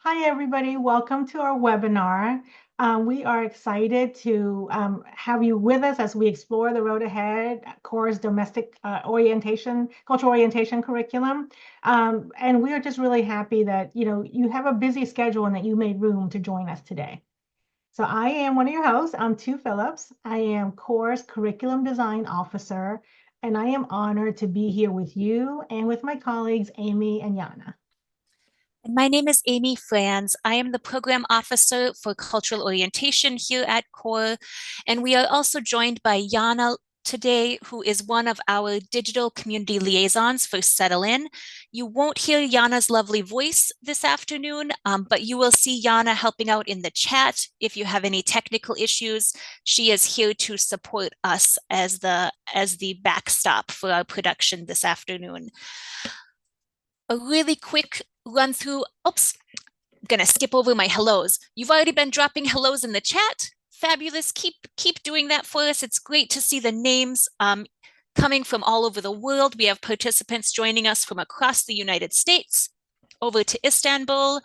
Hi, everybody. Welcome to our webinar. We are excited to have you with us as we explore the road ahead, CORE's domestic cultural orientation curriculum. And we are just really happy that, you have a busy schedule and that you made room to join us today. So I am one of your hosts. I'm Tu Phillips. I am CORE's Curriculum Design Officer, and I am honored to be here with you and with my colleagues, Amy and Yana. My name is Amy Franz. I am the Program Officer for Cultural Orientation here at CORE, and we are also joined by Yana today, who is one of our digital community liaisons for Settle In. You won't hear Yana's lovely voice this afternoon, but you will see Yana helping out in the chat if you have any technical issues. She is here to support us as the backstop for our production this afternoon. A really quick run through. Oops, I'm gonna skip over my hellos. You've already been dropping hellos in the chat. Fabulous. Keep doing that for us. It's great to see the names coming from all over the world. We have participants joining us from across the United States, over to Istanbul,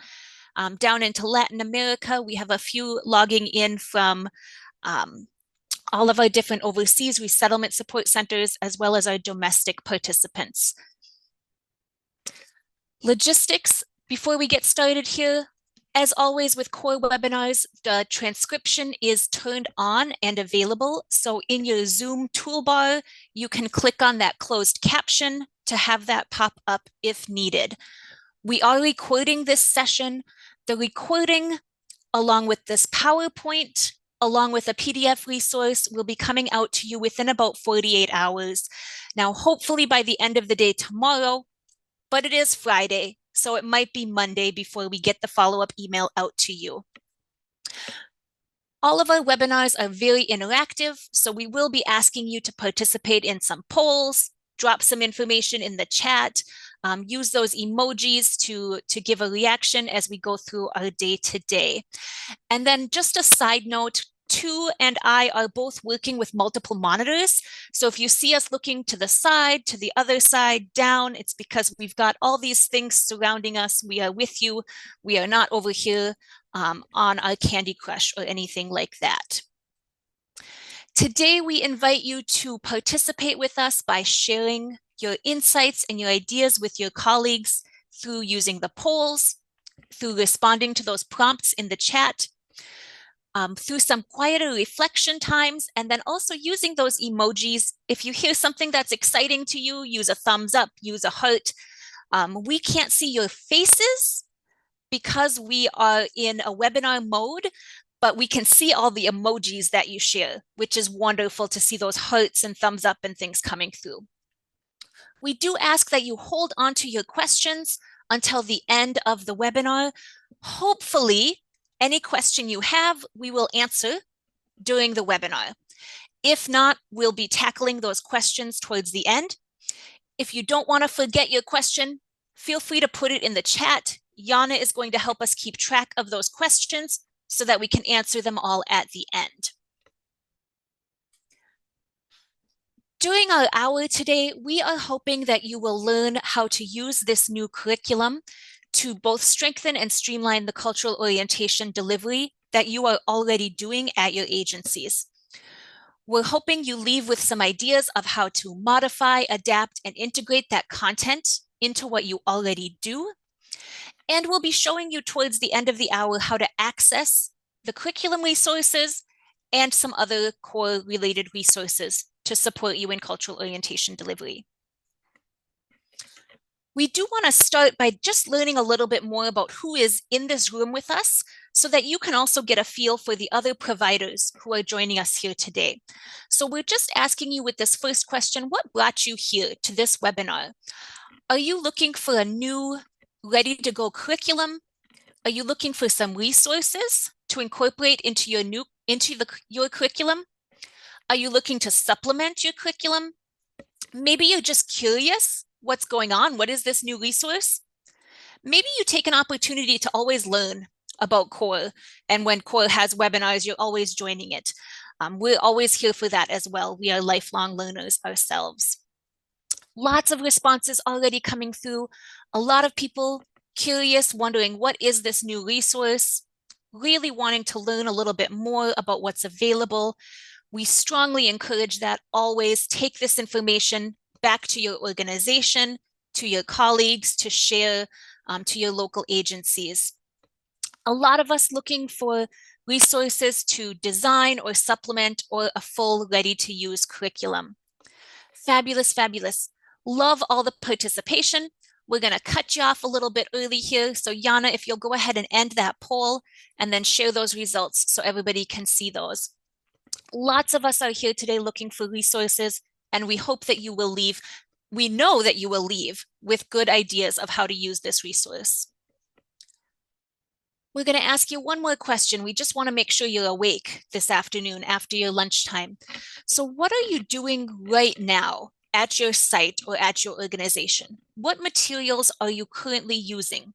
down into Latin America. We have a few logging in from all of our different overseas resettlement support centers, as well as our domestic participants. Logistics, before we get started here, as always with CORE webinars, the transcription is turned on and available. So in your Zoom toolbar, you can click on that closed caption to have that pop up if needed. We are recording this session. The recording, along with this PowerPoint, along with a PDF resource, will be coming out to you within about 48 hours. Now, hopefully by the end of the day tomorrow, but it is Friday, so it might be Monday before we get the follow-up email out to you. All of our webinars are very interactive, so we will be asking you to participate in some polls, drop some information in the chat, use those emojis to give a reaction as we go through our day to day. And then just a side note, Tu and I are both working with multiple monitors. So if you see us looking to the side, to the other side, down, it's because we've got all these things surrounding us. We are with you. We are not over here on our Candy Crush or anything like that. Today, we invite you to participate with us by sharing your insights and your ideas with your colleagues through using the polls, through responding to those prompts in the chat, through some quieter reflection times, and then also using those emojis. If you hear something that's exciting to you, use a thumbs up, use a heart. We can't see your faces because we are in a webinar mode, but we can see all the emojis that you share, which is wonderful to see those hearts and thumbs up and things coming through. We do ask that you hold on to your questions until the end of the webinar. Hopefully, any question you have, we will answer during the webinar. If not, we'll be tackling those questions towards the end. If you don't want to forget your question, feel free to put it in the chat. Yana is going to help us keep track of those questions so that we can answer them all at the end. During our hour today, we are hoping that you will learn how to use this new curriculum to both strengthen and streamline the cultural orientation delivery that you are already doing at your agencies. We're hoping you leave with some ideas of how to modify, adapt, and integrate that content into what you already do. And we'll be showing you towards the end of the hour how to access the curriculum resources and some other core related resources to support you in cultural orientation delivery. We do want to start by just learning a little bit more about who is in this room with us so that you can also get a feel for the other providers who are joining us here today. So we're just asking you with this first question, what brought you here to this webinar? Are you looking for a new, ready-to-go curriculum? Are you looking for some resources to incorporate into your curriculum? Are you looking to supplement your curriculum? Maybe you're just curious what's going on. What is this new resource? Maybe you take an opportunity to always learn about CORE, and when CORE has webinars, you're always joining it. We're always here for that as well. We are lifelong learners ourselves. Lots of responses already coming through. A lot of people curious, wondering what is this new resource, really wanting to learn a little bit more about what's available, we strongly encourage that always take this information back to your organization, to your colleagues, to share to your local agencies. A lot of us looking for resources to design or supplement or a full ready-to-use curriculum. Fabulous, fabulous. Love all the participation. We're going to cut you off a little bit early here. So Yana, if you'll go ahead and end that poll and then share those results so everybody can see those. Lots of us are here today looking for resources, and we hope that you will leave. We know that you will leave with good ideas of how to use this resource. We're going to ask you one more question. We just want to make sure you're awake this afternoon after your lunchtime. So what are you doing right now at your site or at your organization? What materials are you currently using?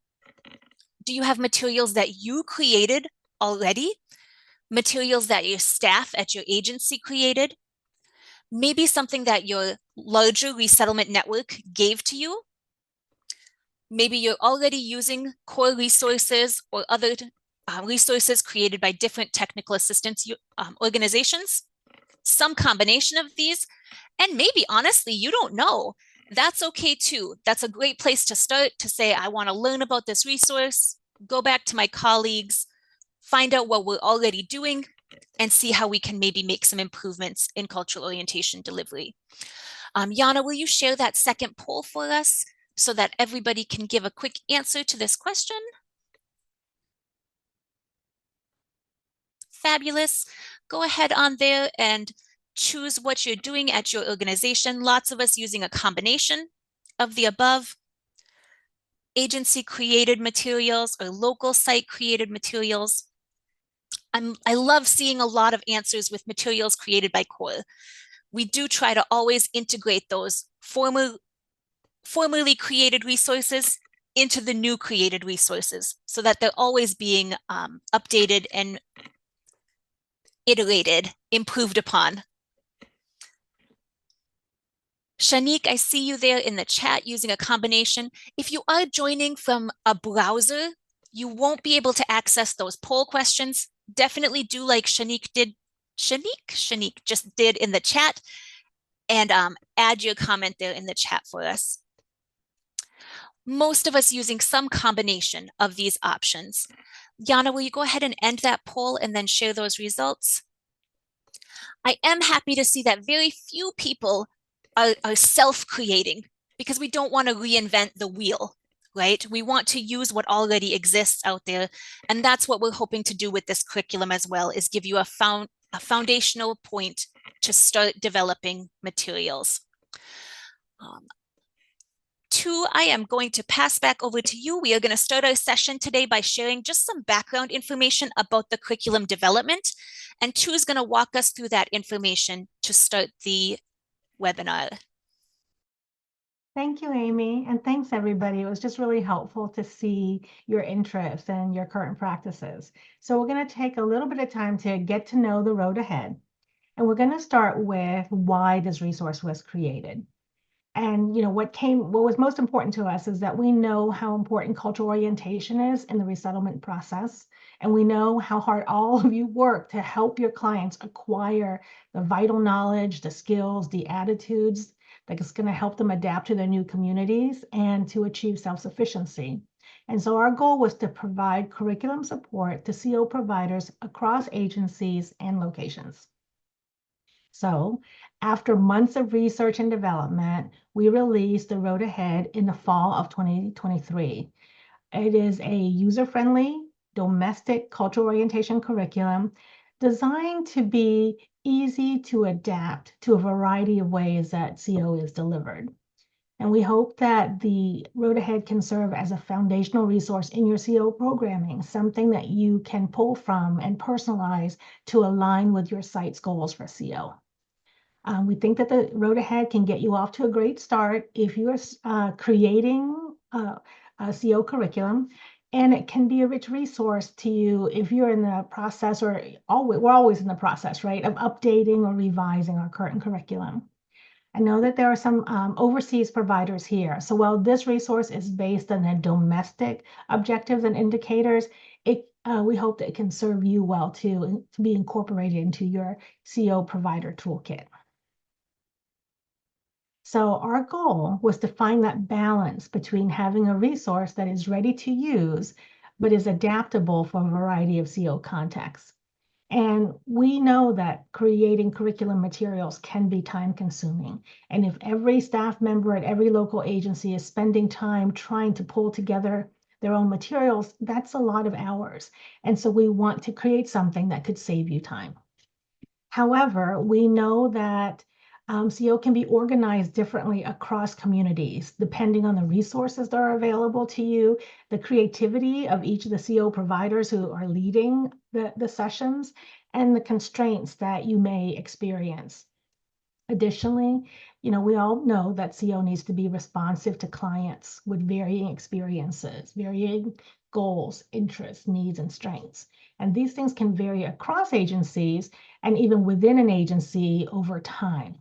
Do you have materials that you created already? Materials that your staff at your agency created? Maybe something that your larger resettlement network gave to you? Maybe you're already using core resources or other resources created by different technical assistance organizations, some combination of these, and maybe honestly, you don't know. That's okay too. That's a great place to start to say, I want to learn about this resource, go back to my colleagues, find out what we're already doing, and see how we can maybe make some improvements in cultural orientation delivery. Yana, will you share that second poll for us so that everybody can give a quick answer to this question? Fabulous. Go ahead on there and choose what you're doing at your organization. Lots of us using a combination of the above. Agency created materials or local site created materials. I love seeing a lot of answers with materials created by CORE. We do try to always integrate those formerly created resources into the new created resources so that they're always being updated and iterated, improved upon. Shanique, I see you there in the chat using a combination. If you are joining from a browser, you won't be able to access those poll questions. Definitely do like Shanique just did in the chat, and add your comment there in the chat for us. Most of us using some combination of these options. Yana, will you go ahead and end that poll and then share those results? I am happy to see that very few people are self-creating because we don't want to reinvent the wheel, right? We want to use what already exists out there. And that's what we're hoping to do with this curriculum as well, is give you a foundational point to start developing materials. Tu, I am going to pass back over to you. We are going to start our session today by sharing just some background information about the curriculum development. And Tu is going to walk us through that information to start the webinar. Thank you, Amy, and thanks everybody. It was just really helpful to see your interest and your current practices. So we're going to take a little bit of time to get to know the road ahead. And we're going to start with why this resource was created. And what was most important to us is that we know how important cultural orientation is in the resettlement process. And we know how hard all of you work to help your clients acquire the vital knowledge, the skills, the attitudes that's going to help them adapt to their new communities and to achieve self-sufficiency. And so our goal was to provide curriculum support to CO providers across agencies and locations. So after months of research and development, we released The Road Ahead in the fall of 2023. It is a user-friendly domestic cultural orientation curriculum designed to be easy to adapt to a variety of ways that CO is delivered. And we hope that the Road Ahead can serve as a foundational resource in your CO programming, something that you can pull from and personalize to align with your site's goals for CO. We think that the Road Ahead can get you off to a great start if you are creating a CO curriculum, and it can be a rich resource to you if you're in the process, we're always in the process, right, of updating or revising our current curriculum. I know that there are some overseas providers here. So while this resource is based on the domestic objectives and indicators, we hope that it can serve you well too, and to be incorporated into your CO provider toolkit. So our goal was to find that balance between having a resource that is ready to use, but is adaptable for a variety of CO contexts. And we know that creating curriculum materials can be time consuming. And if every staff member at every local agency is spending time trying to pull together their own materials, that's a lot of hours. And so we want to create something that could save you time. However, we know that CO can be organized differently across communities, depending on the resources that are available to you, the creativity of each of the CO providers who are leading the sessions, and the constraints that you may experience. Additionally, we all know that CO needs to be responsive to clients with varying experiences, varying goals, interests, needs, and strengths. And these things can vary across agencies and even within an agency over time.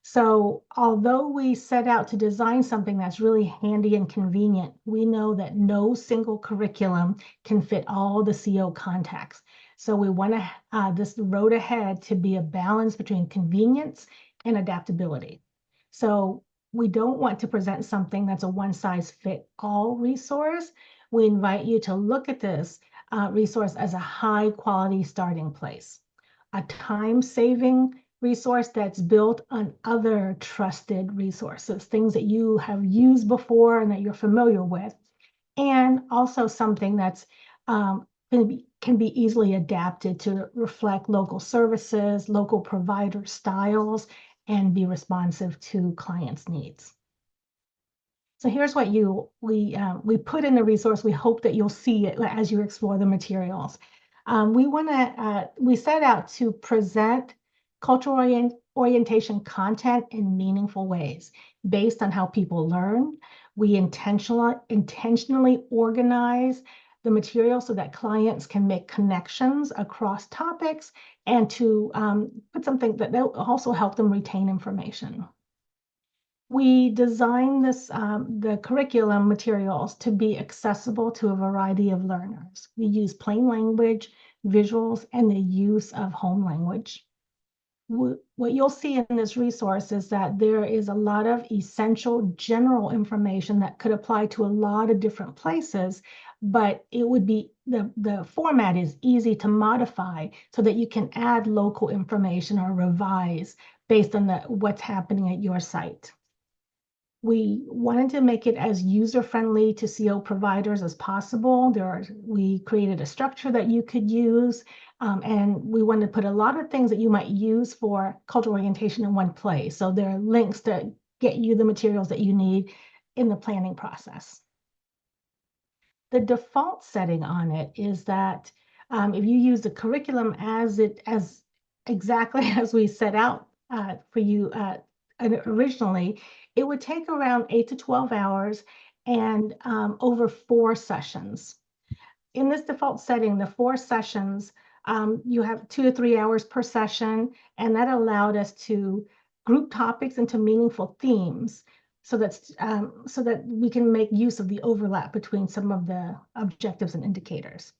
So although we set out to design something that's really handy and convenient, we know that no single curriculum can fit all the CO contexts. So we want this road ahead to be a balance between convenience and adaptability. So we don't want to present something that's a one-size-fit-all resource. We invite you to look at this resource as a high-quality starting place, a time-saving resource that's built on other trusted resources, things that you have used before and that you're familiar with, and also something that's can be easily adapted to reflect local services, local provider styles, and be responsive to clients' needs. So here's what we put in the resource. We hope that you'll see it as you explore the materials. We set out to present cultural orientation content in meaningful ways based on how people learn. We intentionally organize the material so that clients can make connections across topics and to put something that will also help them retain information. We designed the curriculum materials to be accessible to a variety of learners. We use plain language, visuals, and the use of home language. What you'll see in this resource is that there is a lot of essential general information that could apply to a lot of different places, but it would be the format is easy to modify so that you can add local information or revise based on what's happening at your site. We wanted to make it as user-friendly to CO providers as possible. We created a structure that you could use, and we wanted to put a lot of things that you might use for cultural orientation in one place. So there are links to get you the materials that you need in the planning process. The default setting on it is that if you use the curriculum as exactly as we set out for you originally, it would take around 8 to 12 hours and over 4 sessions. In this default setting, the 4 sessions, you have 2 to 3 hours per session, and that allowed us to group topics into meaningful themes so that we can make use of the overlap between some of the objectives and indicators.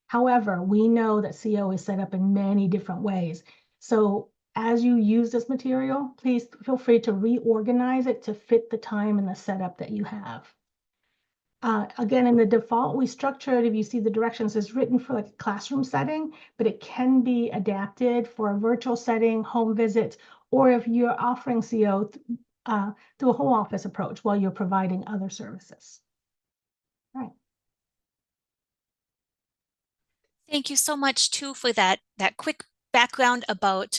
However, we know that CO is set up in many different ways. So as you use this material, please feel free to reorganize it to fit the time and the setup that you have. Again, in the default, we structured, if you see the directions, is written for like a classroom setting, but it can be adapted for a virtual setting, home visits, or if you're offering CO through a whole office approach while you're providing other services. All right. Thank you so much too for that quick background about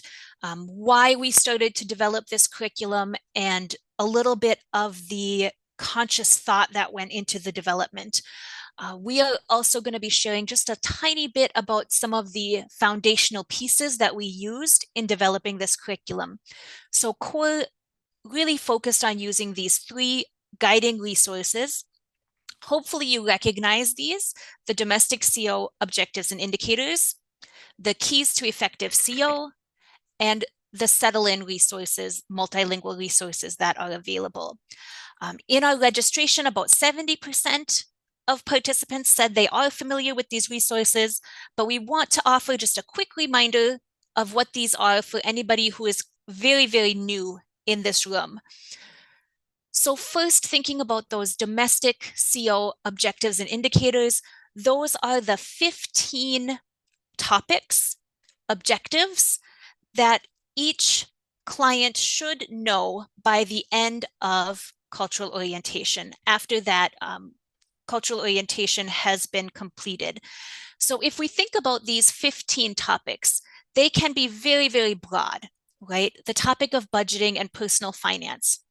why we started to develop this curriculum and a little bit of the conscious thought that went into the development. We are also going to be sharing just a tiny bit about some of the foundational pieces that we used in developing this curriculum. So CORE really focused on using these 3 guiding resources. Hopefully you recognize these: the domestic CO objectives and indicators, the keys to effective CO, and the Settle In resources, multilingual resources that are available. In our registration, about 70% of participants said they are familiar with these resources, but we want to offer just a quick reminder of what these are for anybody who is very, very new in this room. So first, thinking about those domestic CO objectives and indicators, those are the 15 topics, objectives that each client should know by the end of cultural orientation, after that cultural orientation has been completed. So if we think about these 15 topics, they can be very, very broad, right? The topic of budgeting and personal finance.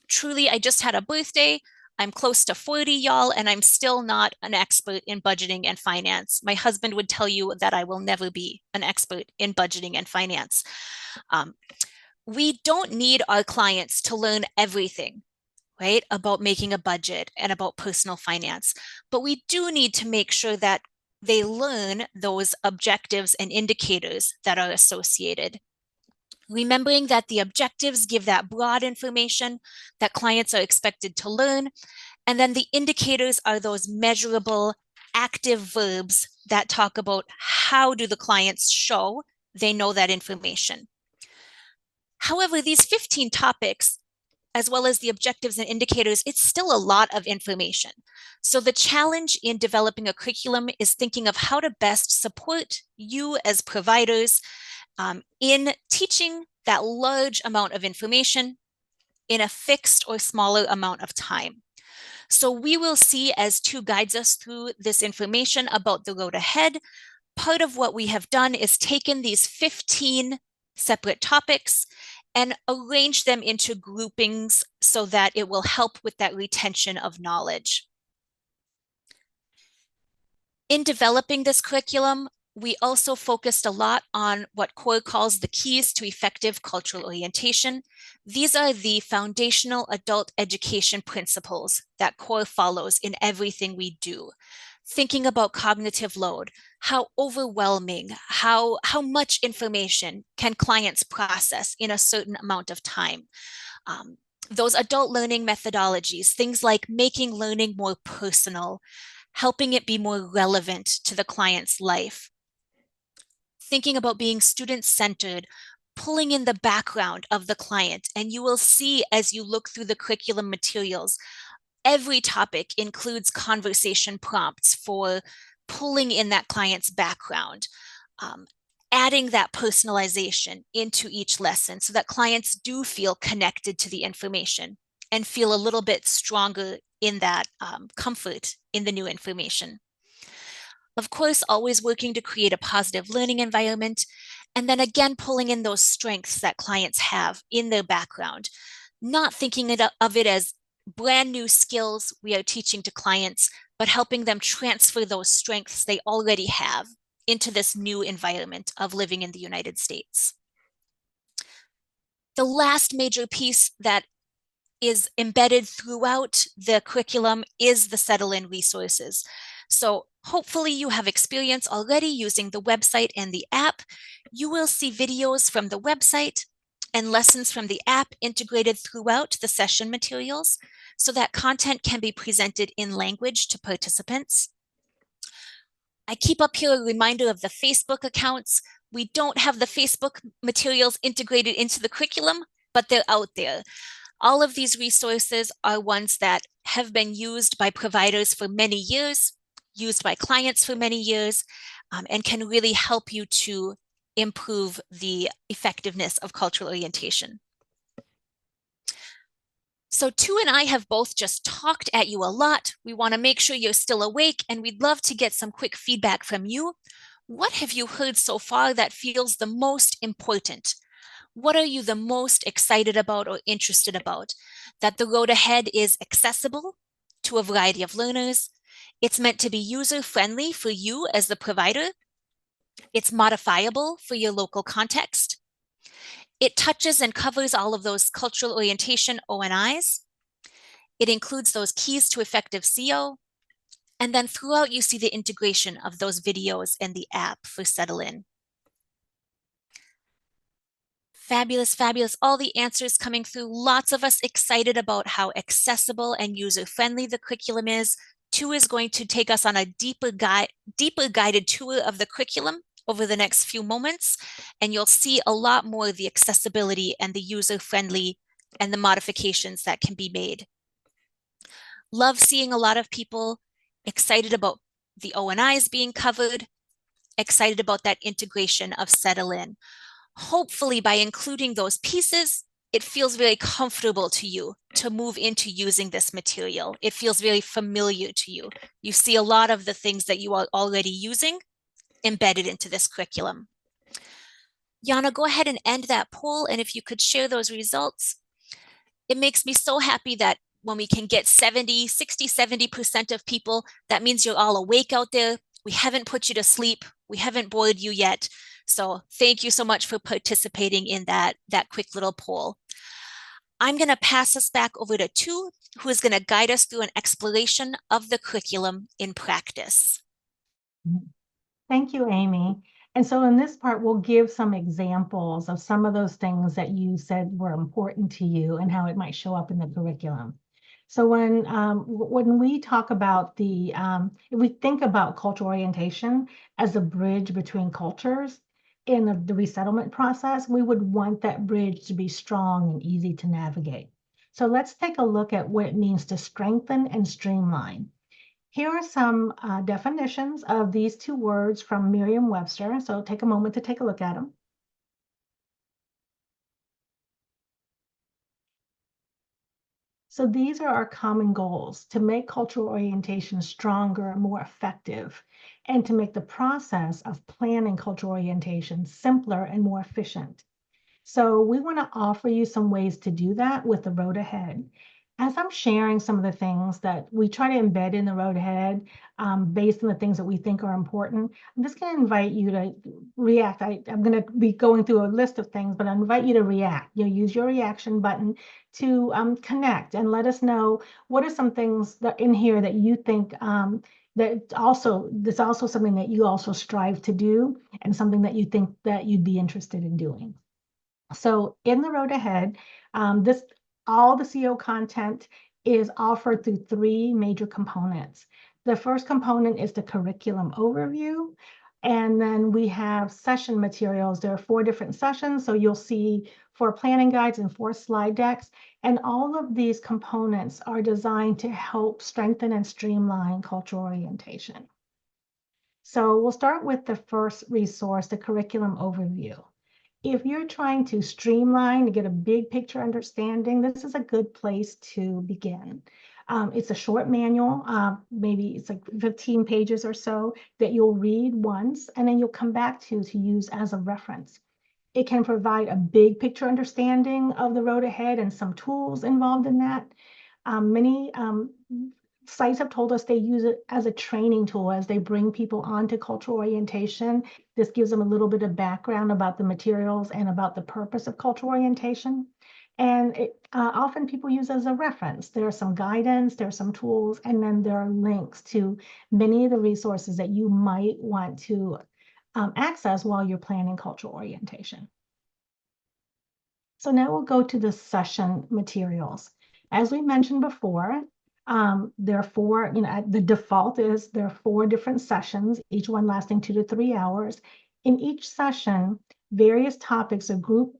Truly, I just had a birthday. I'm close to 40, y'all, and I'm still not an expert in budgeting and finance. My husband would tell you that I will never be an expert in budgeting and finance. We don't need our clients to learn everything, right, about making a budget and about personal finance, but we do need to make sure that they learn those objectives and indicators that are associated. Remembering that the objectives give that broad information that clients are expected to learn, and then the indicators are those measurable active verbs that talk about how do the clients show they know that information. However, these 15 topics, as well as the objectives and indicators, it's still a lot of information. So the challenge in developing a curriculum is thinking of how to best support you as providers in teaching that large amount of information in a fixed or smaller amount of time. So we will see, as Tu guides us through this information about the road ahead, part of what we have done is taken these 15 separate topics and arrange them into groupings so that it will help with that retention of knowledge. In developing this curriculum, we also focused a lot on what CORE calls the keys to effective cultural orientation. These are the foundational adult education principles that CORE follows in everything we do. Thinking about cognitive load, how overwhelming, how much information can clients process in a certain amount of time. Those adult learning methodologies, things like making learning more personal, helping it be more relevant to the client's life. Thinking about being student-centered, pulling in the background of the client, and you will see as you look through the curriculum materials, every topic includes conversation prompts for pulling in that client's background, adding that personalization into each lesson so that clients do feel connected to the information and feel a little bit stronger in that comfort in the new information. Of course, always working to create a positive learning environment, and then again, pulling in those strengths that clients have in their background, not thinking of it as brand new skills we are teaching to clients, but helping them transfer those strengths they already have into this new environment of living in the United States. The last major piece that is embedded throughout the curriculum is the Settle In resources. So hopefully you have experience already using the website and the app. You will see videos from the website and lessons from the app integrated throughout the session materials so that content can be presented in language to participants. I keep up here a reminder of the Facebook accounts. We don't have the Facebook materials integrated into the curriculum, but they're out there. All of these resources are ones that have been used by providers for many years, used by clients for many years, and can really help you to improve the effectiveness of cultural orientation. So Tu and I have both just talked at you a lot. We want to make sure you're still awake, and we'd love to get some quick feedback from you. What have you heard so far that feels the most important? What are you the most excited about or interested about? That the road ahead is accessible to a variety of learners. It's meant to be user-friendly for you as the provider. It's modifiable for your local context. It touches and covers all of those cultural orientation ONIs. It includes those keys to effective CO. And then throughout, you see the integration of those videos and the app for Settle In. Fabulous, fabulous. All the answers coming through. Lots of us excited about how accessible and user-friendly the curriculum is. 2 is going to take us on a deeper guided tour of the curriculum over the next few moments, and you'll see a lot more of the accessibility and the user-friendly and the modifications that can be made. Love seeing a lot of people excited about the O&Is being covered, excited about that integration of Settle In. Hopefully by including those pieces, it feels very comfortable to you to move into using this material. It feels very familiar to you. You see a lot of the things that you are already using embedded into this curriculum. Yana, go ahead and end that poll, and if you could share those results. It makes me so happy that when we can get 70% of people, that means you're all awake out there. We haven't put you to sleep. We haven't bored you yet. So thank you so much for participating in that quick little poll. I'm going to pass us back over to Tu, who is going to guide us through an exploration of the curriculum in practice. Thank you, Amy. And so in this part, we'll give some examples of some of those things that you said were important to you and how it might show up in the curriculum. So when we talk about if we think about cultural orientation as a bridge between cultures in the resettlement process, we would want that bridge to be strong and easy to navigate. So let's take a look at what it means to strengthen and streamline. Here are some definitions of these 2 words from Merriam-Webster. So take a moment to take a look at them. So these are our common goals: to make cultural orientation stronger and more effective, and to make the process of planning cultural orientation simpler and more efficient. So we want to offer you some ways to do that with the road ahead. As I'm sharing some of the things that we try to embed in the road ahead, based on the things that we think are important, I'm just going to invite you to react. I'm going to be going through a list of things, but I invite you to react. You'll use your reaction button to connect and let us know what are some things that in here that you think that's also something that you also strive to do, and something that you think that you'd be interested in doing. So in the road ahead, all the CO content is offered through 3 major components. The first component is the curriculum overview, and then we have session materials. There are 4 different sessions, so you'll see 4 planning guides and 4 slide decks, and all of these components are designed to help strengthen and streamline cultural orientation. So we'll start with the first resource, the curriculum overview. If you're trying to streamline to get a big picture understanding, this is a good place to begin. It's a short manual, maybe it's like 15 pages or so, that you'll read once and then you'll come back to use as a reference. It can provide a big picture understanding of the road ahead and some tools involved in that. Many sites have told us they use it as a training tool as they bring people onto cultural orientation. This gives them a little bit of background about the materials and about the purpose of cultural orientation. And often people use it as a reference. There's some guidance, there's some tools, and then there are links to many of the resources that you might want to access while you're planning cultural orientation. So now we'll go to the session materials. As we mentioned before, there are 4, the default is there are 4 different sessions, each one lasting 2 to 3 hours. In each session, various topics are grouped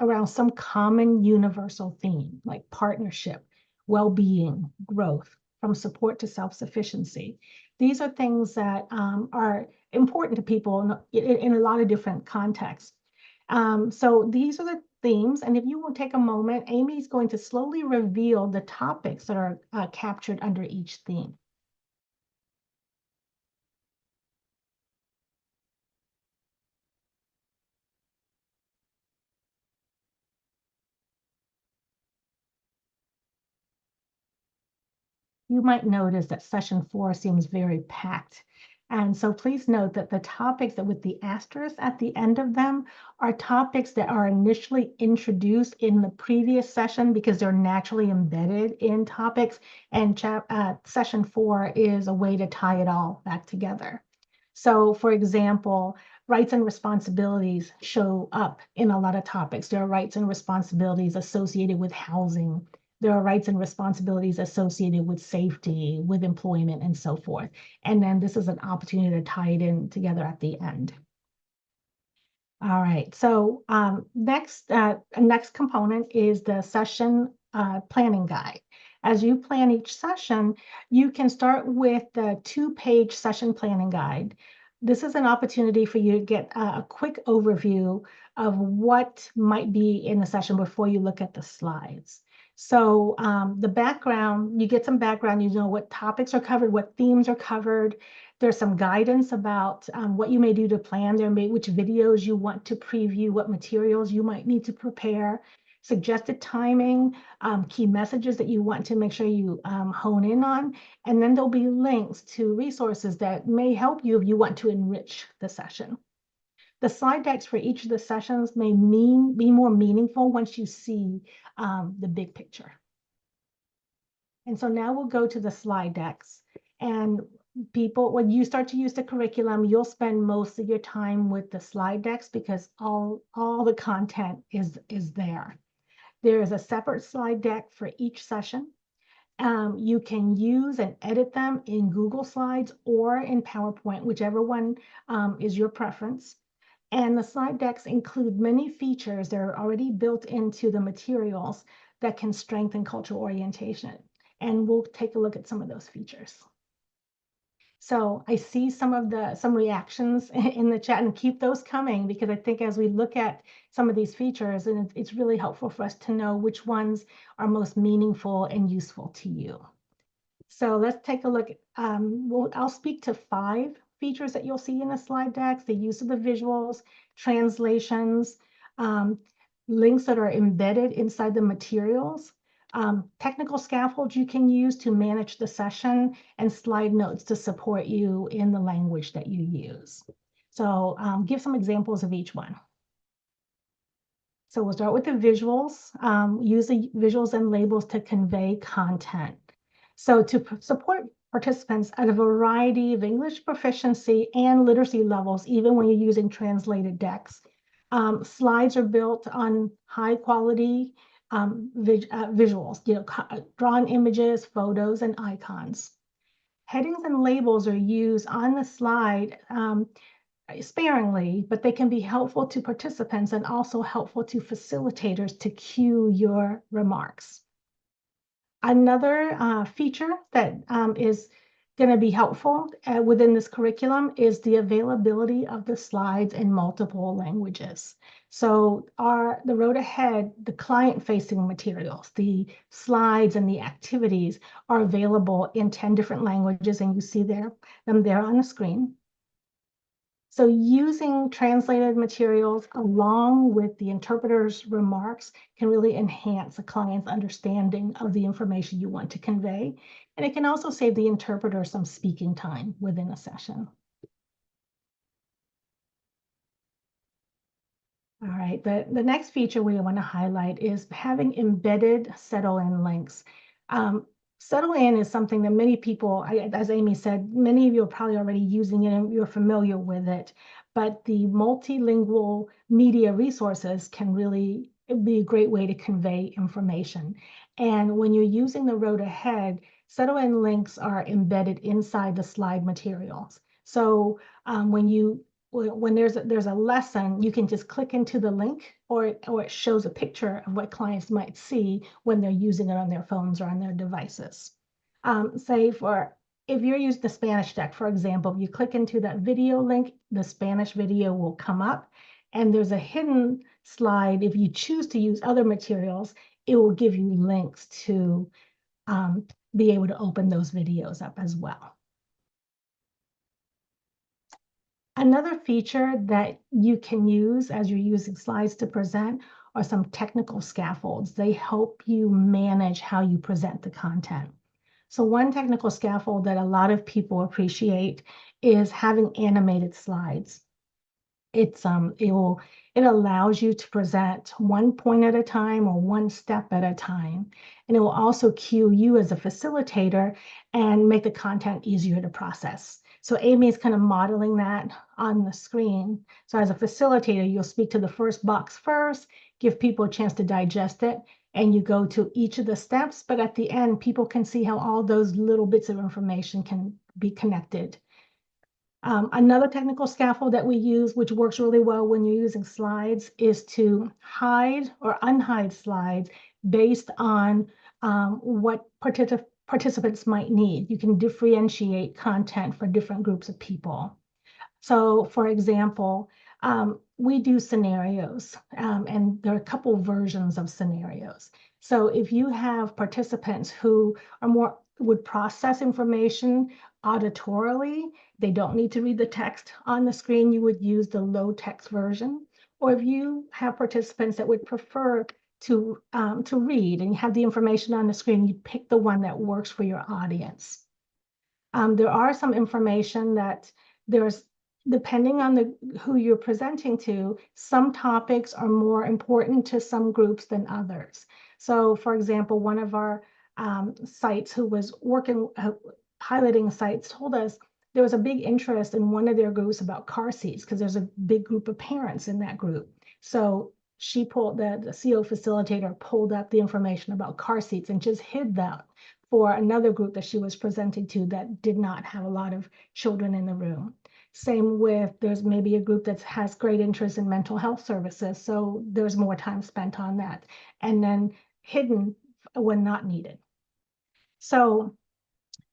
around some common universal theme, like partnership, well-being, growth, from support to self-sufficiency. These are things that are important to people in a lot of different contexts. So these are the themes, and if you will take a moment, Amy's going to slowly reveal the topics that are captured under each theme. You might notice that session 4 seems very packed. And so please note that the topics that with the asterisk at the end of them are topics that are initially introduced in the previous session because they're naturally embedded in topics, and session 4 is a way to tie it all back together. So for example, rights and responsibilities show up in a lot of topics. There are rights and responsibilities associated with housing. There are rights and responsibilities associated with safety, with employment, and so forth. And then this is an opportunity to tie it in together at the end. All right, so next component is the session planning guide. As you plan each session, you can start with the 2-page session planning guide. This is an opportunity for you to get a quick overview of what might be in the session before you look at the slides. So the background, you get some background, you know what topics are covered, what themes are covered. There's some guidance about what you may do to plan. Which videos you want to preview, what materials you might need to prepare, suggested timing, key messages that you want to make sure you hone in on. And then there'll be links to resources that may help you if you want to enrich the session. The slide decks for each of the sessions may be more meaningful once you see the big picture. And so now we'll go to the slide decks. And people, when you start to use the curriculum, you'll spend most of your time with the slide decks because all the content is there. There is a separate slide deck for each session. You can use and edit them in Google Slides or in PowerPoint, whichever one is your preference. And the slide decks include many features that are already built into the materials that can strengthen cultural orientation. And we'll take a look at some of those features. So I see some reactions in the chat, and keep those coming, because I think as we look at some of these features, and it's really helpful for us to know which ones are most meaningful and useful to you. So let's take a look. I'll speak to 5 features that you'll see in the slide decks: the use of the visuals, translations, links that are embedded inside the materials, technical scaffolds you can use to manage the session, and slide notes to support you in the language that you use. So give some examples of each one. So we'll start with the visuals. Use the visuals and labels to convey content. So to support participants at a variety of English proficiency and literacy levels, even when you're using translated decks, slides are built on high quality visuals, drawn images, photos, and icons. Headings and labels are used on the slide sparingly, but they can be helpful to participants and also helpful to facilitators to cue your remarks. Another feature that is going to be helpful within this curriculum is the availability of the slides in multiple languages. So the Road Ahead, the client-facing materials, the slides and the activities are available in 10 different languages, and you see them there on the screen. So using translated materials along with the interpreter's remarks can really enhance a client's understanding of the information you want to convey. And it can also save the interpreter some speaking time within a session. All right, the next feature we want to highlight is having embedded settle-in links. Settle-in is something that many people, as Amy said, many of you are probably already using it and you're familiar with it, but the multilingual media resources can really be a great way to convey information. And when you're using the Road Ahead, settle-in links are embedded inside the slide materials. So when there's a lesson, you can just click into the link, or it shows a picture of what clients might see when they're using it on their phones or on their devices. If you're using the Spanish deck, for example, if you click into that video link, the Spanish video will come up, and there's a hidden slide. If you choose to use other materials, it will give you links to be able to open those videos up as well. Another feature that you can use as you're using slides to present are some technical scaffolds. They help you manage how you present the content. So one technical scaffold that a lot of people appreciate is having animated slides. It allows you to present one point at a time or one step at a time. And it will also cue you as a facilitator and make the content easier to process. So Amy is kind of modeling that on the screen. So as a facilitator, you'll speak to the first box first, give people a chance to digest it, and you go to each of the steps. But at the end, people can see how all those little bits of information can be connected. Another technical scaffold that we use, which works really well when you're using slides, is to hide or unhide slides based on what participants might need. You can differentiate content for different groups of people. So for example, we do scenarios, and there are a couple versions of scenarios. So if you have participants who are would process information auditorily, they don't need to read the text on the screen, you would use the low text version. Or if you have participants that would prefer to read and have the information on the screen, you pick the one that works for your audience. There are some information that depending on who you're presenting to, some topics are more important to some groups than others. So for example, one of our sites who was piloting sites told us there was a big interest in one of their groups about car seats because there's a big group of parents in that group. So the CO facilitator pulled up the information about car seats and just hid that for another group that she was presenting to that did not have a lot of children in the room. Same with, there's maybe a group that has great interest in mental health services, so there's more time spent on that, and then hidden when not needed. So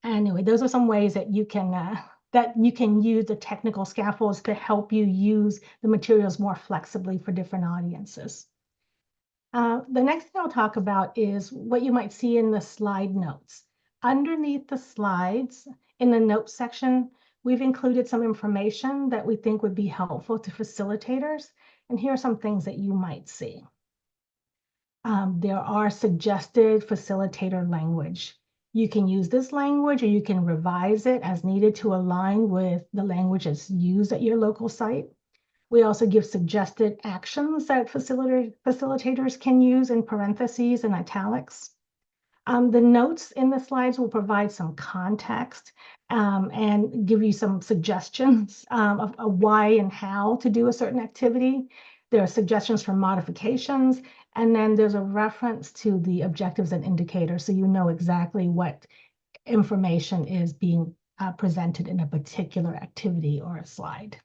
anyway, those are some ways that you can use the technical scaffolds to help you use the materials more flexibly for different audiences. The next thing I'll talk about is what you might see in the slide notes. Underneath the slides, in the notes section, we've included some information that we think would be helpful to facilitators. And here are some things that you might see. There are suggested facilitator language. You can use this language or you can revise it as needed to align with the language that's used at your local site. We also give suggested actions that facilitators can use in parentheses and italics. The notes in the slides will provide some context and give you some suggestions of why and how to do a certain activity. There are suggestions for modifications, and then there's a reference to the objectives and indicators, so you know exactly what information is being presented in a particular activity or a slide.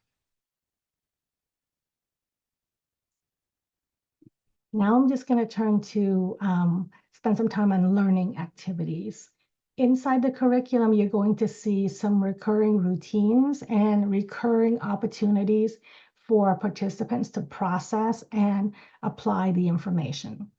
Now I'm just going to turn to spend some time on learning activities. Inside the curriculum, you're going to see some recurring routines and recurring opportunities for participants to process and apply the information.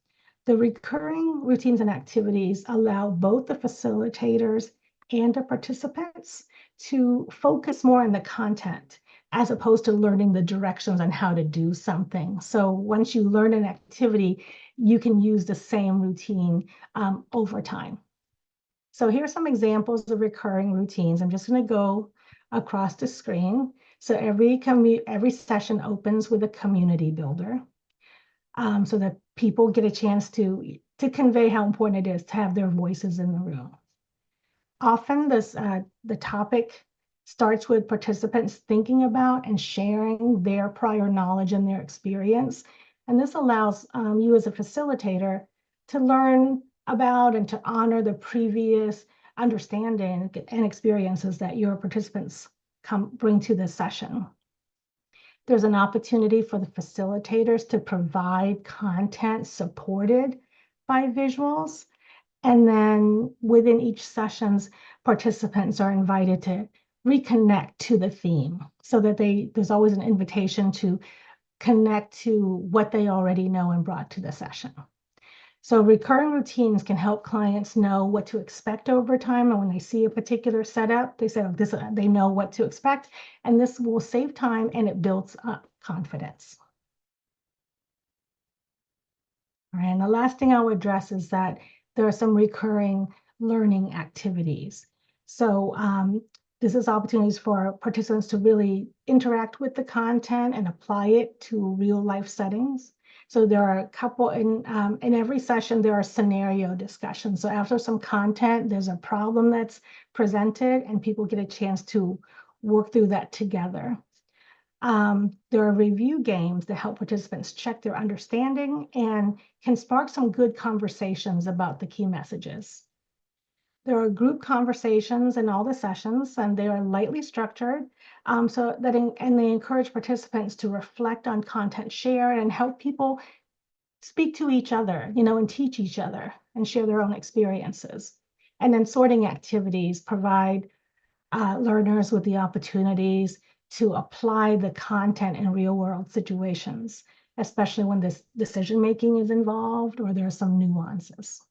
The recurring routines and activities allow both the facilitators and the participants to focus more on the content as opposed to learning the directions on how to do something. So once you learn an activity, you can use the same routine over time. So here are some examples of recurring routines. I'm just going to go across the screen. So every session opens with a community builder, so that people get a chance to convey how important it is to have their voices in the room. Often the topic starts with participants thinking about and sharing their prior knowledge and their experience. And this allows you as a facilitator to learn about and to honor the previous understanding and experiences that your participants bring to this session. There's an opportunity for the facilitators to provide content supported by visuals. And then within each sessions, participants are invited to reconnect to the theme so that there's always an invitation to connect to what they already know and brought to the session. So recurring routines can help clients know what to expect over time. And when they see a particular setup, they say, oh, they know what to expect. And this will save time and it builds up confidence. All right, and the last thing I'll address is that there are some recurring learning activities. So this is opportunities for participants to really interact with the content and apply it to real life settings. So there are a couple in every session, there are scenario discussions. So after some content, there's a problem that's presented and people get a chance to work through that together. There are review games that help participants check their understanding and can spark some good conversations about the key messages. There are group conversations in all the sessions, and they are lightly structured, and they encourage participants to reflect on content shared and help people speak to each other, and teach each other and share their own experiences. And then sorting activities provide learners with the opportunities to apply the content in real world situations, especially when this decision making is involved or there are some nuances.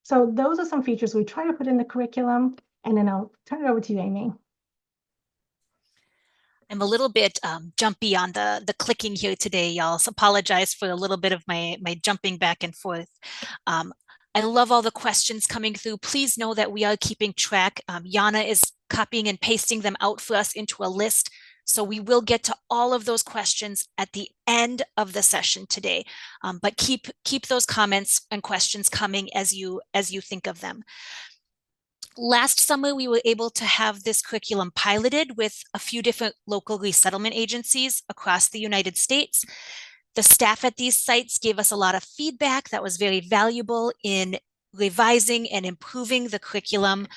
So those are some features we try to put in the curriculum, and then I'll turn it over to you, Amy. I'm a little bit jumpy on the clicking here today, y'all. So apologize for a little bit of my jumping back and forth. I love all the questions coming through. Please know that we are keeping track. Yana is copying and pasting them out for us into a list. So we will get to all of those questions at the end of the session today. But keep those comments and questions coming as you think of them. Last summer, we were able to have this curriculum piloted with a few different local resettlement agencies across the United States. The staff at these sites gave us a lot of feedback that was very valuable in revising and improving the curriculum,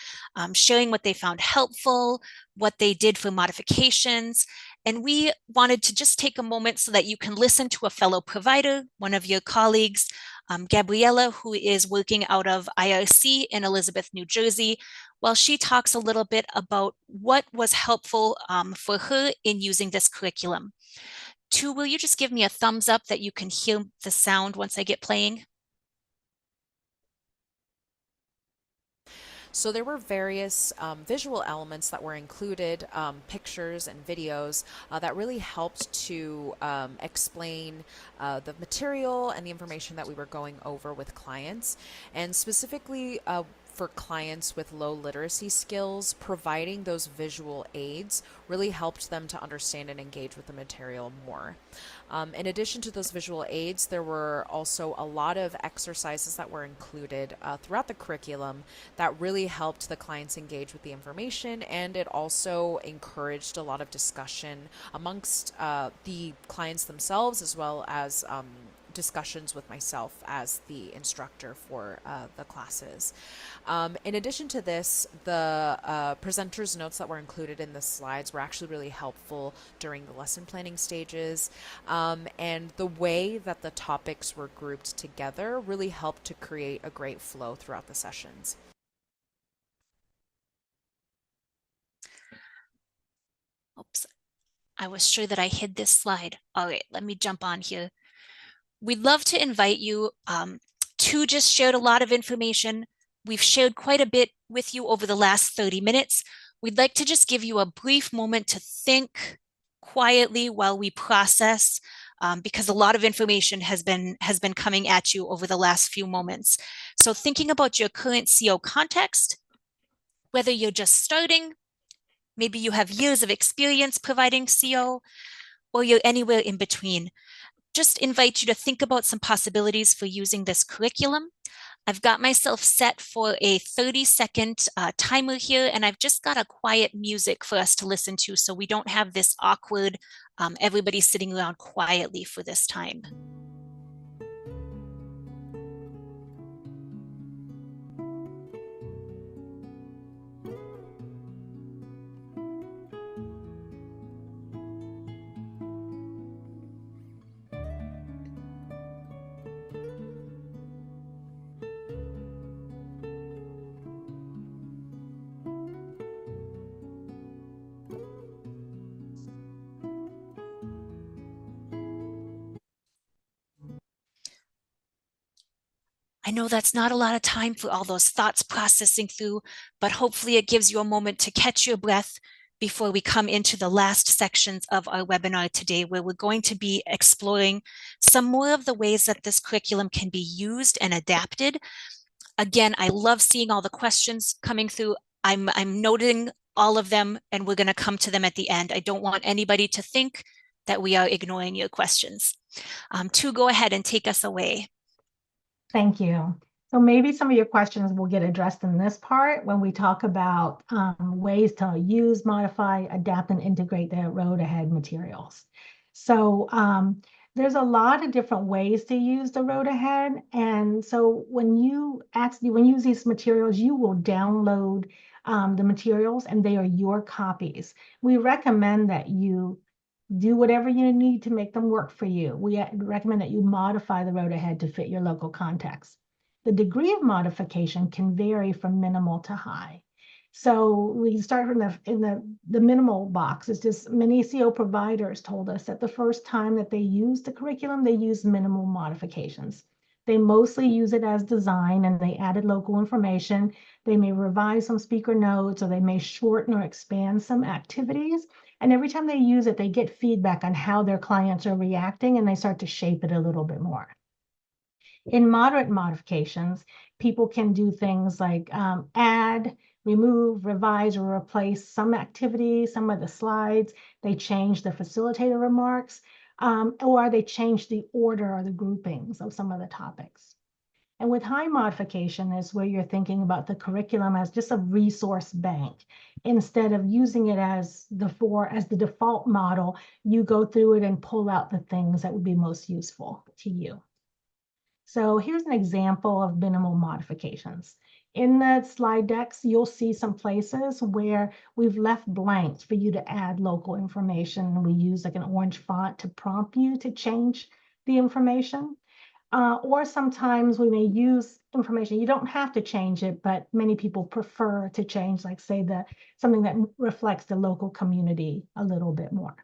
sharing what they found helpful, what they did for modifications. And we wanted to just take a moment so that you can listen to a fellow provider, one of your colleagues, Gabriella, who is working out of IRC in Elizabeth, New Jersey, while she talks a little bit about what was helpful for her in using this curriculum. Tu, will you just give me a thumbs up that you can hear the sound once I get playing? So there were various visual elements that were included, pictures and videos that really helped to explain the material and the information that we were going over with clients. And specifically for clients with low literacy skills, providing those visual aids really helped them to understand and engage with the material more. In addition to those visual aids, there were also a lot of exercises that were included throughout the curriculum that really helped the clients engage with the information, and it also encouraged a lot of discussion amongst the clients themselves, as well as discussions with myself as the instructor for the classes. In addition to this, the presenter's notes that were included in the slides were actually really helpful during the lesson planning stages, and the way that the topics were grouped together really helped to create a great flow throughout the sessions. Oops, I was sure that I hid this slide. All right, let me jump on here. We'd love to invite you. Tu just shared a lot of information. We've shared quite a bit with you over the last 30 minutes. We'd like to just give you a brief moment to think quietly while we process, because a lot of information has been coming at you over the last few moments. So thinking about your current CO context, whether you're just starting, maybe you have years of experience providing CO, or you're anywhere in between, just invite you to think about some possibilities for using this curriculum. I've got myself set for a 30-second timer here, and I've just got a quiet music for us to listen to so we don't have this awkward, everybody sitting around quietly for this time. I know that's not a lot of time for all those thoughts processing through, but hopefully it gives you a moment to catch your breath before we come into the last sections of our webinar today, where we're going to be exploring some more of the ways that this curriculum can be used and adapted. Again, I love seeing all the questions coming through. I'm noting all of them, and we're going to come to them at the end. I don't want anybody to think that we are ignoring your questions. Tu, go ahead and take us away. Thank you. So maybe some of your questions will get addressed in this part when we talk about ways to use, modify, adapt, and integrate the road ahead materials. So there's a lot of different ways to use the road ahead. And so when you use these materials, you will download the materials and they are your copies. We recommend that you do whatever you need to make them work for you. We recommend that you modify the road ahead to fit your local context. The degree of modification can vary from minimal to high. So we start from the minimal box. It's just many CO providers told us that the first time that they used the curriculum, they used minimal modifications. They mostly use it as design and they added local information. They may revise some speaker notes or they may shorten or expand some activities. And every time they use it, they get feedback on how their clients are reacting and they start to shape it a little bit more. In moderate modifications, people can do things like add, remove, revise, or replace some activities, some of the slides. They change the facilitator remarks, or they change the order or the groupings of some of the topics. And with high modification is where you're thinking about the curriculum as just a resource bank. Instead of using it as the default model, you go through it and pull out the things that would be most useful to you. So here's an example of minimal modifications. In the slide decks, you'll see some places where we've left blanks for you to add local information. We use like an orange font to prompt you to change the information. Or sometimes we may use information. You don't have to change it, but many people prefer to change, like say something that reflects the local community a little bit more.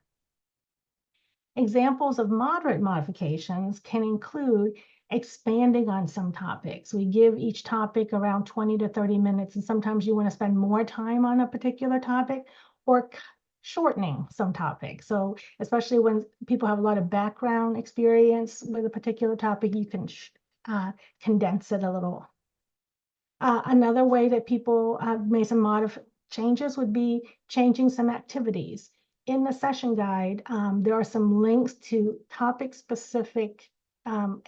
Examples of moderate modifications can include expanding on some topics. We give each topic around 20 to 30 minutes, and sometimes you want to spend more time on a particular topic, or shortening some topics. So especially when people have a lot of background experience with a particular topic, you can condense it a little. Another way that people have made some changes would be changing some activities. In the session guide, there are some links to topic-specific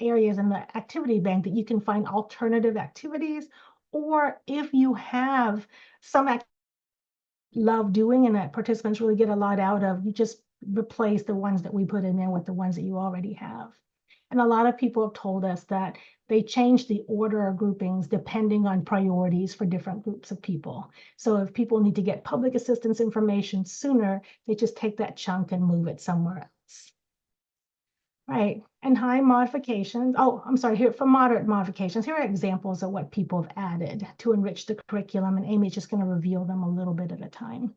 areas in the activity bank that you can find alternative activities, or if you have some love doing and that participants really get a lot out of, you just replace the ones that we put in there with the ones that you already have. And a lot of people have told us that they change the order or groupings depending on priorities for different groups of people. So if people need to get public assistance information sooner, they just take that chunk and move it somewhere else. Right, and high modifications, here for moderate modifications, here are examples of what people have added to enrich the curriculum, and Amy's just going to reveal them a little bit at a time.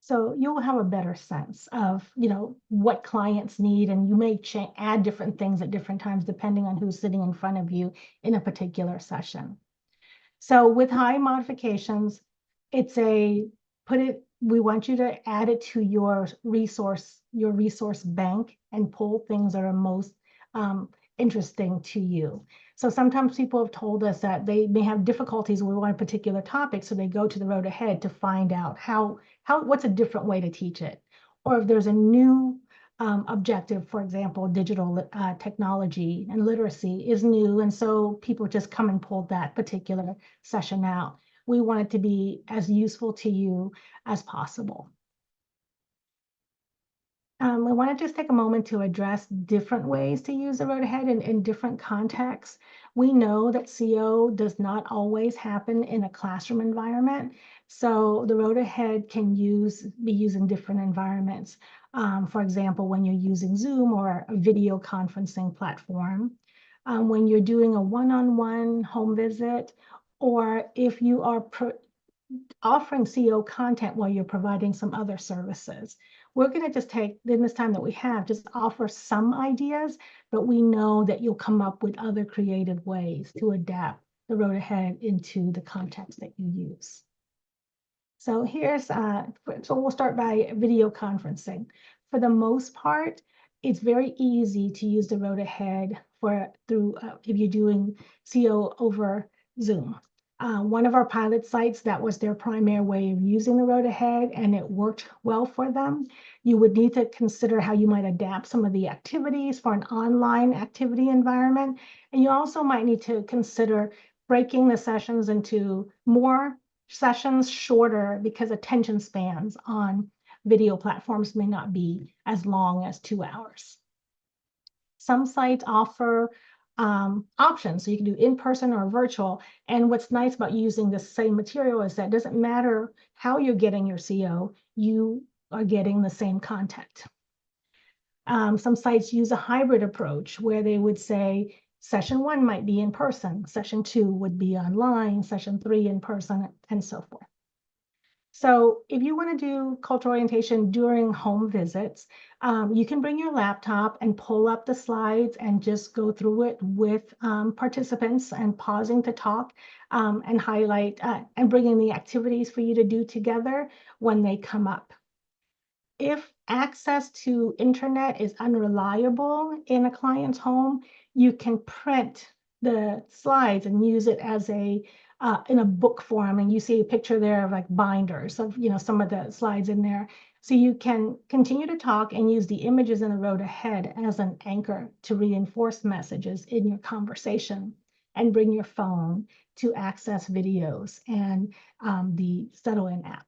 So you'll have a better sense of, what clients need, and you may add different things at different times depending on who's sitting in front of you in a particular session. So with high modifications, we want you to add it to your resource bank and pull things that are most interesting to you. So sometimes people have told us that they may have difficulties with one particular topic, so they go to the road ahead to find out what's a different way to teach it. Or if there's a new objective, for example, digital technology and literacy is new, and so people just come and pull that particular session out. We want it to be as useful to you as possible. We want to just take a moment to address different ways to use the road ahead in different contexts. We know that CO does not always happen in a classroom environment, so the road ahead can be used in different environments. For example, when you're using Zoom or a video conferencing platform, when you're doing a one-on-one home visit, or if you are offering CO content while you're providing some other services. We're going to just take, in this time that we have, just offer some ideas, but we know that you'll come up with other creative ways to adapt the road ahead into the context that you use. So so we'll start by video conferencing. For the most part, it's very easy to use the road ahead if you're doing CO over Zoom. One of our pilot sites, that was their primary way of using the Road Ahead, and it worked well for them. You would need to consider how you might adapt some of the activities for an online activity environment. And you also might need to consider breaking the sessions into more sessions, shorter, because attention spans on video platforms may not be as long as 2 hours. Some sites offer options, so you can do in-person or virtual. And what's nice about using the same material is that it doesn't matter how you're getting your CO, you are getting the same content. Some sites use a hybrid approach where they would say session 1 might be in person, session 2 would be online, session 3 in person, and so forth. So if you want to do cultural orientation during home visits, you can bring your laptop and pull up the slides and just go through it with participants and pausing to talk and highlight and bringing the activities for you to do together when they come up. If access to internet is unreliable in a client's home, you can print the slides and use it as a in a book form, and you see a picture there of like binders of some of the slides in there. So you can continue to talk and use the images in the Road Ahead as an anchor to reinforce messages in your conversation, and bring your phone to access videos and the Settle-In app.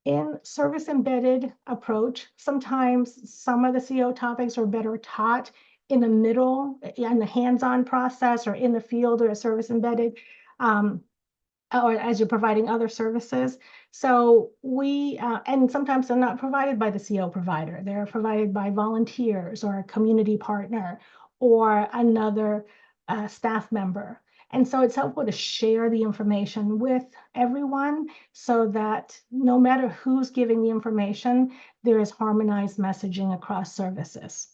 In service embedded approach, sometimes some of the CO topics are better taught in the middle, in the hands-on process, or in the field, or a service embedded, or as you're providing other services. So and sometimes they're not provided by the CO provider. They're provided by volunteers or a community partner or another staff member. And so it's helpful to share the information with everyone so that no matter who's giving the information, there is harmonized messaging across services.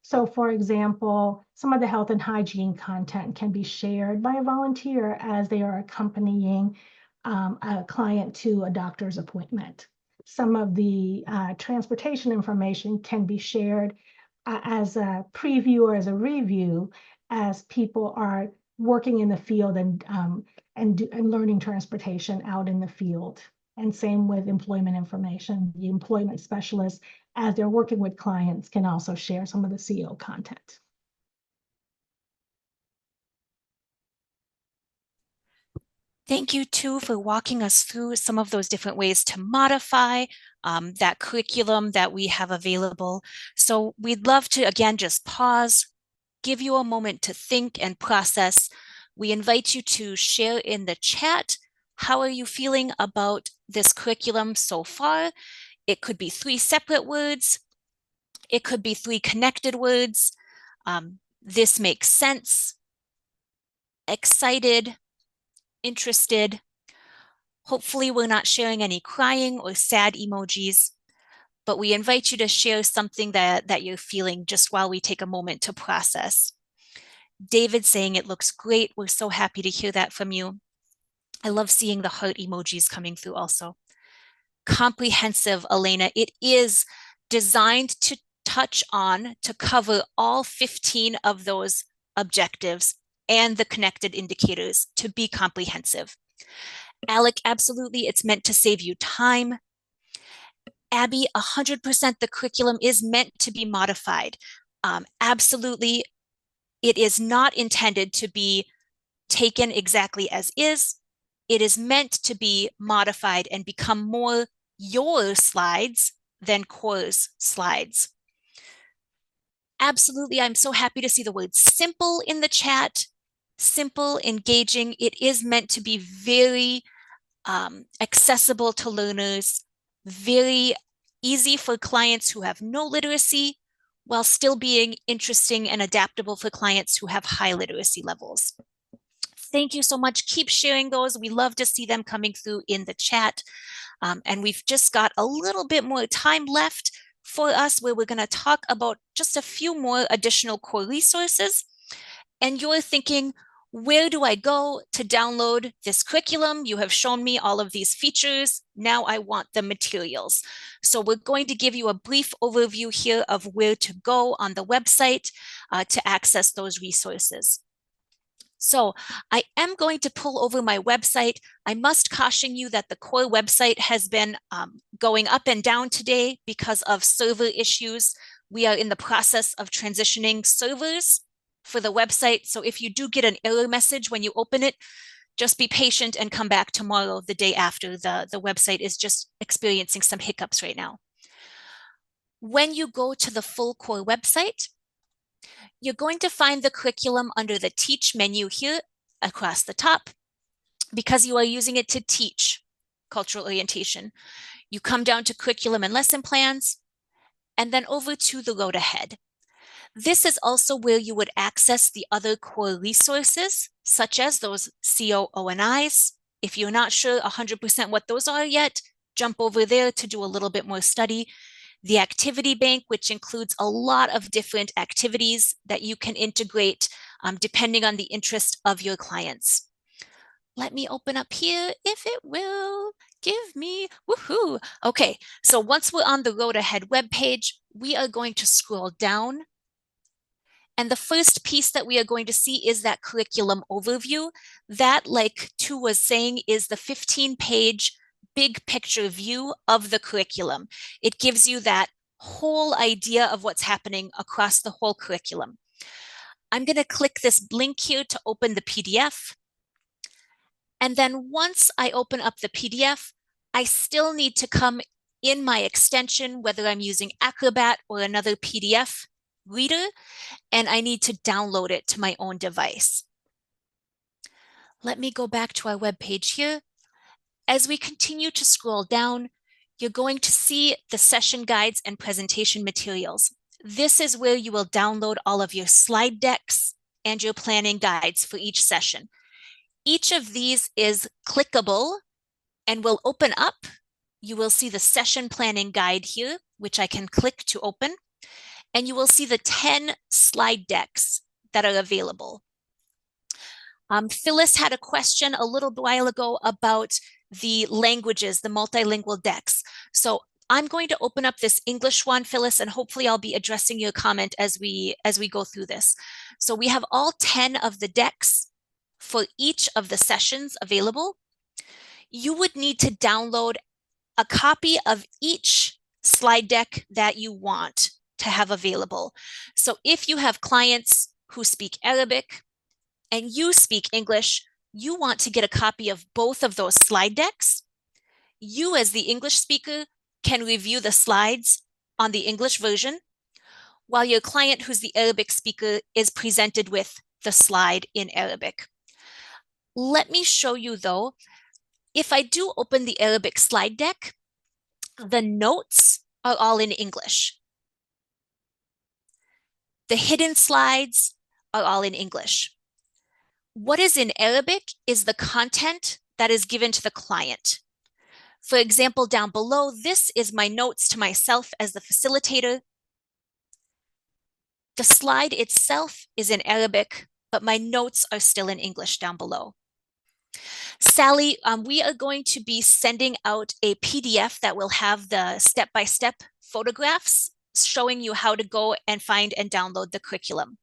So for example, some of the health and hygiene content can be shared by a volunteer as they are accompanying a client to a doctor's appointment. Some of the transportation information can be shared as a preview or as a review as people are working in the field and learning transportation out in the field. And same with employment information. The employment specialists, as they're working with clients, can also share some of the CO content. Thank you too for walking us through some of those different ways to modify that curriculum that we have available. So we'd love to, again, just pause, give you a moment to think and process. We invite you to share in the chat. How are you feeling about this curriculum so far? It could be 3 separate words. It could be 3 connected words. This makes sense. Excited. Interested. Hopefully we're not sharing any crying or sad emojis, but we invite you to share something that you're feeling just while we take a moment to process. David saying it looks great. We're so happy to hear that from you. I love seeing the heart emojis coming through also. Comprehensive, Elena. It is designed to touch on, to cover all 15 of those objectives and the connected indicators, to be comprehensive. Alec, absolutely, it's meant to save you time. Abby, 100% the curriculum is meant to be modified. Absolutely, it is not intended to be taken exactly as is. It is meant to be modified and become more your slides than CORE's slides. Absolutely, I'm so happy to see the word simple in the chat. Simple, engaging. It is meant to be very accessible to learners, very easy for clients who have no literacy, while still being interesting and adaptable for clients who have high literacy levels. Thank you so much. Keep sharing those. We love to see them coming through in the chat. And we've just got a little bit more time left for us, where we're going to talk about just a few more additional core resources. And you're thinking, where do I go to download this curriculum? You have shown me all of these features. Now I want the materials. So we're going to give you a brief overview here of where to go on the website to access those resources. So I am going to pull over my website. I must caution you that the core website has been going up and down today because of server issues. We are in the process of transitioning servers for the website. So if you do get an error message when you open it, just be patient and come back tomorrow, the day after. The website is just experiencing some hiccups right now. When you go to the full core website, you're going to find the curriculum under the Teach menu here across the top because you are using it to teach cultural orientation. You come down to curriculum and lesson plans, and then over to the road ahead. This is also where you would access the other core resources, such as those COO&Is. If you're not sure 100% what those are yet, jump over there to do a little bit more study. The activity bank, which includes a lot of different activities that you can integrate depending on the interest of your clients. Let me open up here if it will give me, woohoo. Okay, so once we're on the Road Ahead webpage, we are going to scroll down. And the first piece that we are going to see is that curriculum overview. That, like Tu was saying, is the 15-page big picture view of the curriculum. It gives you that whole idea of what's happening across the whole curriculum. I'm going to click this link here to open the PDF. And then once I open up the PDF, I still need to come in my extension, whether I'm using Acrobat or another PDF reader, and I need to download it to my own device. Let me go back to our web page here. As we continue to scroll down, you're going to see the session guides and presentation materials. This is where you will download all of your slide decks and your planning guides for each session. Each of these is clickable and will open up. You will see the session planning guide here, which I can click to open, and you will see the 10 slide decks that are available. Phyllis had a question a little while ago about the languages, the multilingual decks. So I'm going to open up this English one, Phyllis, and hopefully I'll be addressing your comment as we go through this. So we have all 10 of the decks for each of the sessions available. You would need to download a copy of each slide deck that you want to have available. So if you have clients who speak Arabic and you speak English, you want to get a copy of both of those slide decks. You, as the English speaker, can review the slides on the English version, while your client, who's the Arabic speaker, is presented with the slide in Arabic. Let me show you, though, if I do open the Arabic slide deck, the notes are all in English. The hidden slides are all in English. What is in Arabic is the content that is given to the client. For example, down below, this is my notes to myself as the facilitator. The slide itself is in Arabic, but my notes are still in English down below. Sally, we are going to be sending out a PDF that will have the step-by-step photographs showing you how to go and find and download the curriculum.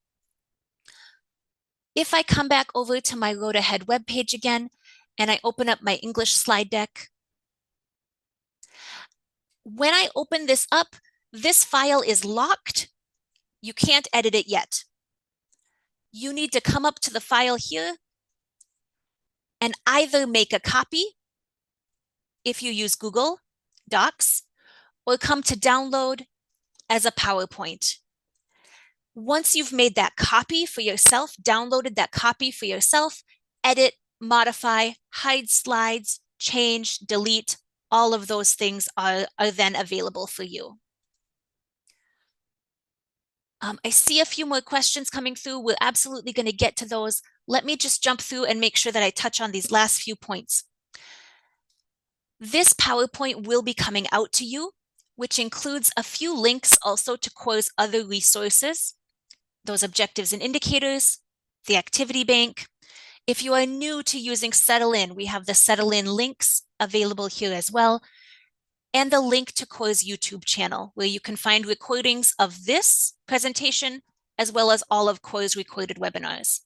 If I come back over to my Road Ahead webpage again, and I open up my English slide deck, when I open this up, this file is locked. You can't edit it yet. You need to come up to the file here and either make a copy if you use Google Docs, or come to download as a PowerPoint. Once you've made that copy for yourself, downloaded that copy for yourself, edit, modify, hide slides, change, delete, all of those things are then available for you. I see a few more questions coming through. We're absolutely going to get to those. Let me just jump through and make sure that I touch on these last few points. This PowerPoint will be coming out to you, which includes a few links also to CORE's other resources, those objectives and indicators, the activity bank. If you are new to using Settle In, we have the Settle In links available here as well, and the link to CORE's YouTube channel, where you can find recordings of this presentation, as well as all of CORE's recorded webinars.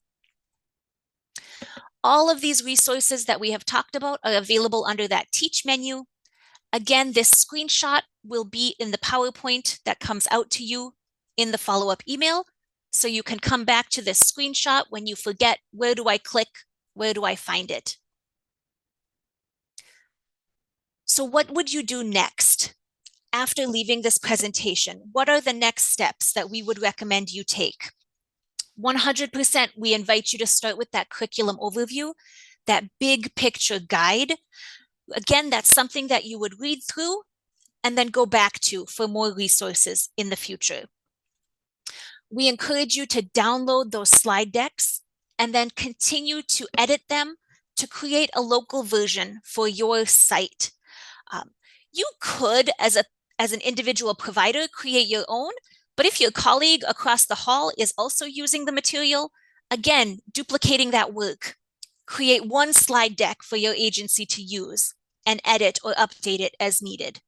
All of these resources that we have talked about are available under that Teach menu. Again, this screenshot will be in the PowerPoint that comes out to you in the follow-up email. So you can come back to this screenshot when you forget, where do I click? Where do I find it? So what would you do next after leaving this presentation? What are the next steps that we would recommend you take? 100%, we invite you to start with that curriculum overview, that big picture guide. Again, that's something that you would read through and then go back to for more resources in the future. We encourage you to download those slide decks and then continue to edit them to create a local version for your site. You could, as an individual provider, create your own, but if your colleague across the hall is also using the material, again, duplicating that work, create one slide deck for your agency to use and edit or update it as needed.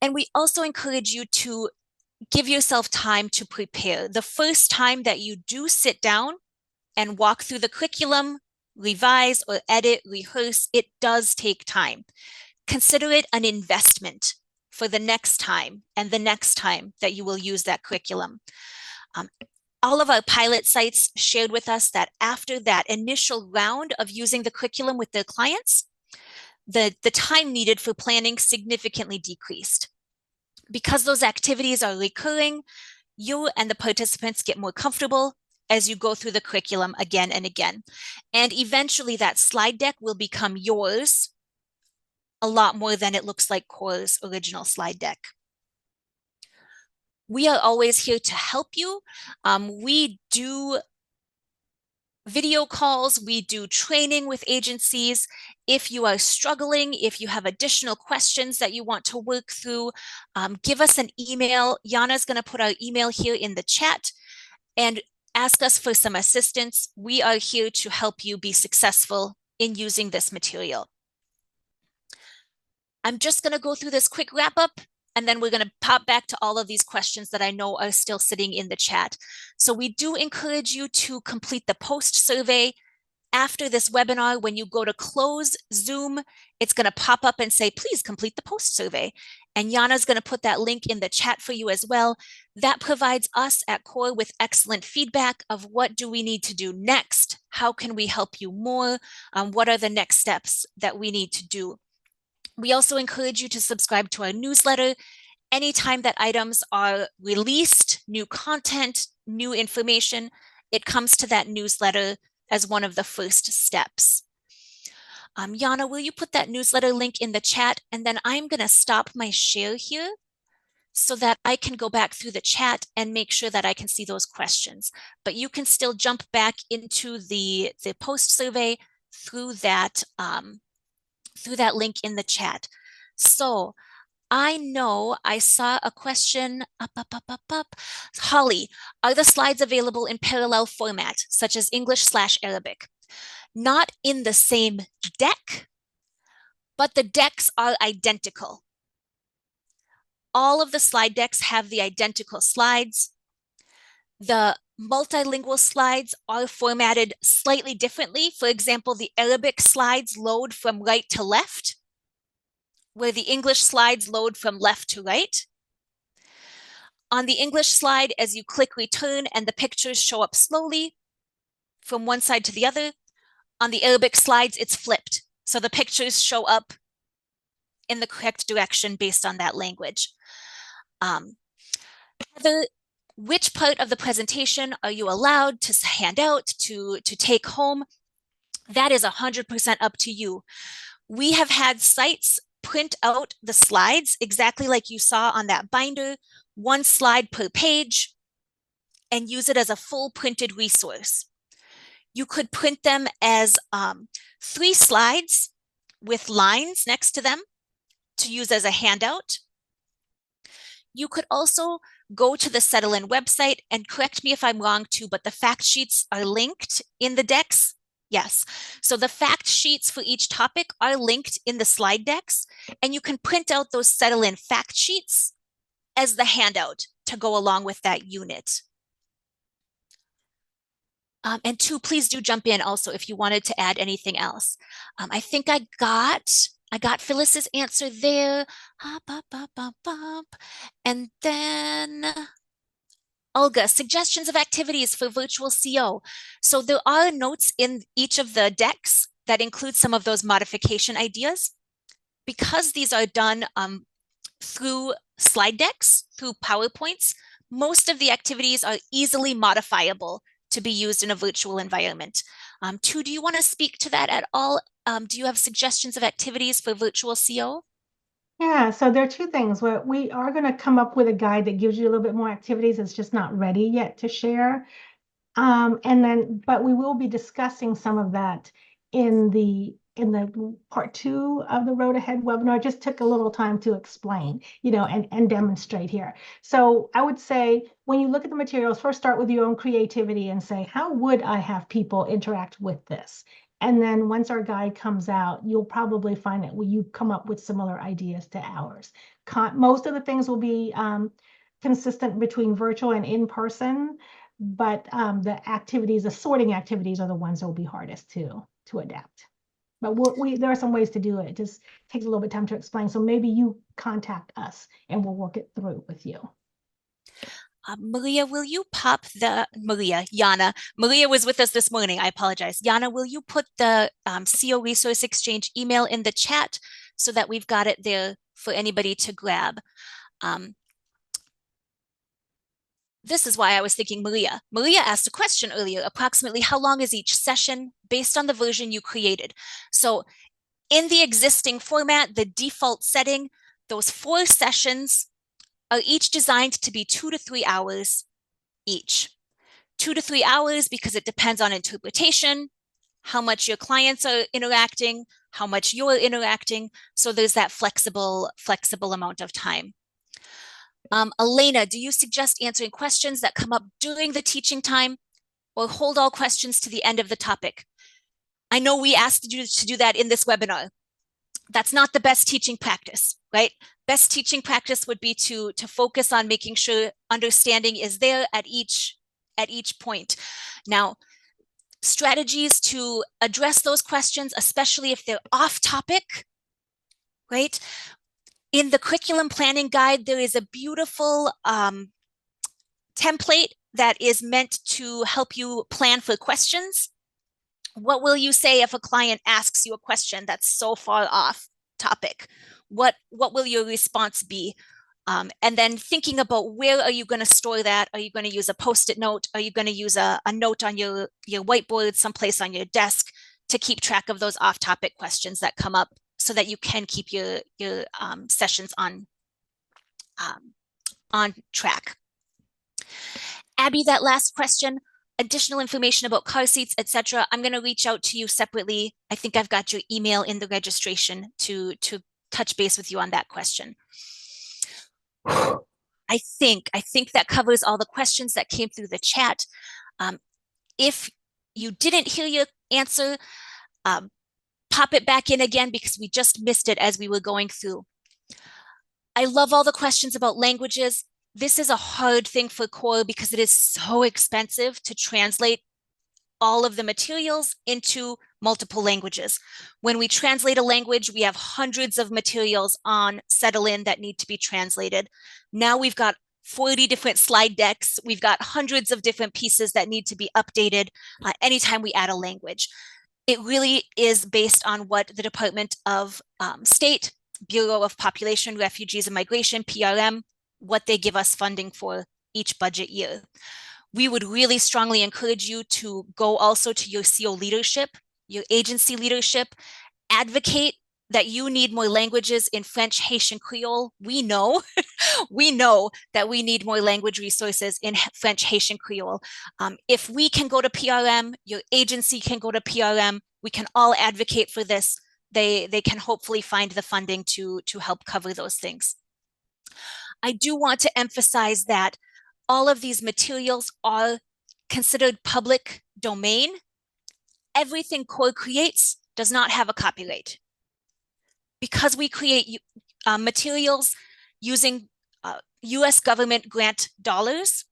And we also encourage you to give yourself time to prepare. The first time that you do sit down and walk through the curriculum, revise or edit, rehearse, it does take time. Consider it an investment for the next time and the next time that you will use that curriculum. All of our pilot sites shared with us that after that initial round of using the curriculum with their clients, the time needed for planning significantly decreased. Because those activities are recurring, you and the participants get more comfortable as you go through the curriculum again and again. And eventually that slide deck will become yours a lot more than it looks like CORE's original slide deck. We are always here to help you. We do video calls, we do training with agencies. If you are struggling, if you have additional questions that you want to work through, give us an email. Jana's going to put our email here in the chat and ask us for some assistance. We are here to help you be successful in using this material. I'm just going to go through this quick wrap up, and then we're going to pop back to all of these questions that I know are still sitting in the chat. So we do encourage you to complete the post survey. After this webinar, when you go to close Zoom, it's going to pop up and say, please complete the post survey. And Jana's going to put that link in the chat for you as well. That provides us at CORE with excellent feedback of what do we need to do next? How can we help you more? What are the next steps that we need to do? We also encourage you to subscribe to our newsletter. Anytime that items are released, new content, new information, it comes to that newsletter as one of the first steps. Jana, will you put that newsletter link in the chat? And then I'm going to stop my share here so that I can go back through the chat and make sure that I can see those questions. But you can still jump back into the post survey through that link in the chat. So I know I saw a question up. Holly, are the slides available in parallel format, such as English/Arabic? Not in the same deck, but the decks are identical. All of the slide decks have the identical slides. The multilingual slides are formatted slightly differently. For example, the Arabic slides load from right to left, where the English slides load from left to right. On the English slide, as you click return and the pictures show up slowly from one side to the other, on the Arabic slides, it's flipped. So the pictures show up in the correct direction based on that language. Heather, which part of the presentation are you allowed to hand out, to take home? That is 100% up to you. We have had sites print out the slides exactly like you saw on that binder, one slide per page, and use it as a full printed resource. You could print them as 3 slides with lines next to them to use as a handout. You could also go to the Settle In website, and correct me if I'm wrong too, but the fact sheets are linked in the decks. Yes, so the fact sheets for each topic are linked in the slide decks, and you can print out those Settle In fact sheets as the handout to go along with that unit. And two, please do jump in also if you wanted to add anything else. I think I got Phyllis's answer there. And then Olga, suggestions of activities for virtual CO. So there are notes in each of the decks that include some of those modification ideas. Because these are done through slide decks, through PowerPoints, most of the activities are easily modifiable to be used in a virtual environment. Tu, do you want to speak to that at all? Do you have suggestions of activities for virtual CO? Yeah, so there are two things. We are going to come up with a guide that gives you a little bit more activities. It's just not ready yet to share. But we will be discussing some of that in the part 2 of the Road Ahead webinar. I just took a little time to explain, and demonstrate here. So I would say when you look at the materials, first start with your own creativity and say, how would I have people interact with this? And then once our guide comes out, you'll probably find that you come up with similar ideas to ours. Most of the things will be consistent between virtual and in person, but the sorting activities are the ones that will be hardest to adapt. But there are some ways to do it. It just takes a little bit of time to explain. So maybe you contact us and we'll work it through with you. Maria, will you pop Yana. Maria was with us this morning. I apologize. Yana, will you put the CO Resource Exchange email in the chat so that we've got it there for anybody to grab? This is why I was thinking Maria. Maria asked a question earlier, approximately how long is each session based on the version you created? So in the existing format, the default setting, those 4 sessions are each designed to be 2 to 3 hours each. 2 to 3 hours because it depends on interpretation, how much your clients are interacting, how much you're interacting. So there's that flexible amount of time. Elena, do you suggest answering questions that come up during the teaching time or hold all questions to the end of the topic? I know we asked you to do that in this webinar. That's not the best teaching practice, right? Best teaching practice would be to focus on making sure understanding is there at each point. Now, strategies to address those questions, especially if they're off topic, right? In the curriculum planning guide, there is a beautiful template that is meant to help you plan for questions. What will you say if a client asks you a question that's so far off topic? What will your response be? And then thinking about where are you going to store that? Are you going to use a Post-it note? Are you going to use a note on your whiteboard, someplace on your desk to keep track of those off-topic questions that come up so that you can keep your sessions on track? Abby, that last question, additional information about car seats, etc. I'm going to reach out to you separately. I think I've got your email in the registration to touch base with you on that question. I think that covers all the questions that came through the chat. If you didn't hear your answer, pop it back in again because we just missed it as we were going through. I love all the questions about languages. This is a hard thing for CORE because it is so expensive to translate all of the materials into multiple languages. When we translate a language, we have hundreds of materials on Settle-In that need to be translated. Now we've got 40 different slide decks. We've got hundreds of different pieces that need to be updated anytime we add a language. It really is based on what the Department of State, Bureau of Population, Refugees and Migration, PRM, what they give us funding for each budget year. We would really strongly encourage you to go also to your CO leadership, your agency leadership, advocate that you need more languages in French, Haitian, Creole. We know, we know that we need more language resources in French, Haitian, Creole. If we can go to PRM, your agency can go to PRM, we can all advocate for this. They can hopefully find the funding to help cover those things. I do want to emphasize that all of these materials are considered public domain. Everything CORE creates does not have a copyright. Because we create materials using US government grant dollars,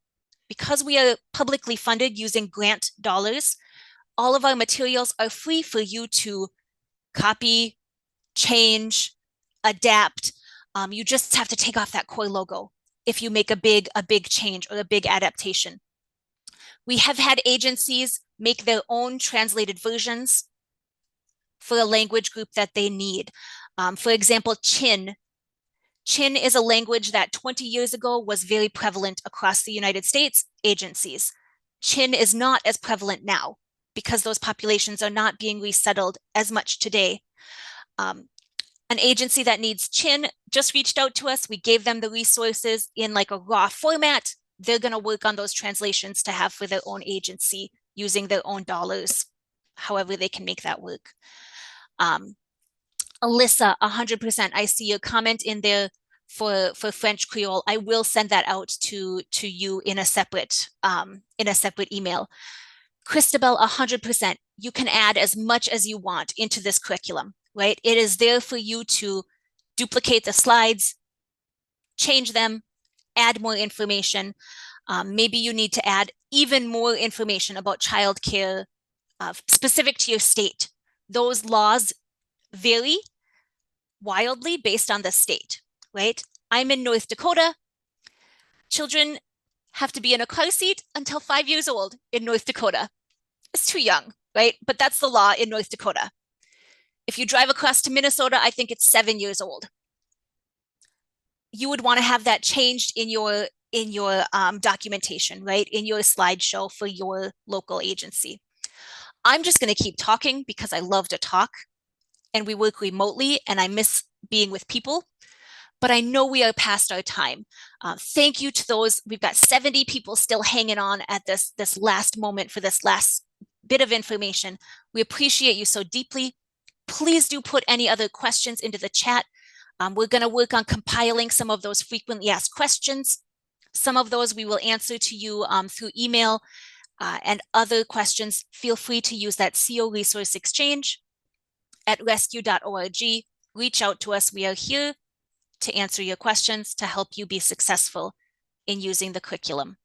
because we are publicly funded using grant dollars, all of our materials are free for you to copy, change, adapt. You just have to take off that core logo if you make a big change or a big adaptation. We have had agencies make their own translated versions for a language group that they need. For example, Chin. Chin is a language that 20 years ago was very prevalent across the United States agencies. Chin is not as prevalent now because those populations are not being resettled as much today. An agency that needs Chin just reached out to us. We gave them the resources in like a raw format. They're going to work on those translations to have for their own agency using their own dollars, however they can make that work. Alyssa, 100%. I see your comment in there for French Creole. I will send that out to you in a separate email. Christabel, 100%. You can add as much as you want into this curriculum, right? It is there for you to duplicate the slides, change them, add more information. Maybe you need to add even more information about childcare specific to your state. Those laws vary wildly based on the state, right? I'm in North Dakota. Children have to be in a car seat until 5 years old in North Dakota. It's too young, right? But that's the law in North Dakota. If you drive across to Minnesota, I think it's 7 years old. You would want to have that changed in your documentation, right? In your slideshow for your local agency. I'm just going to keep talking because I love to talk and we work remotely and I miss being with people, but I know we are past our time. Thank you to those. We've got 70 people still hanging on at this last moment for this last bit of information. We appreciate you so deeply. Please do put any other questions into the chat. We're going to work on compiling some of those frequently asked questions. Some of those we will answer to you through email and other questions. Feel free to use that CO Resource Exchange at rescue.org. Reach out to us. We are here to answer your questions, to help you be successful in using the curriculum.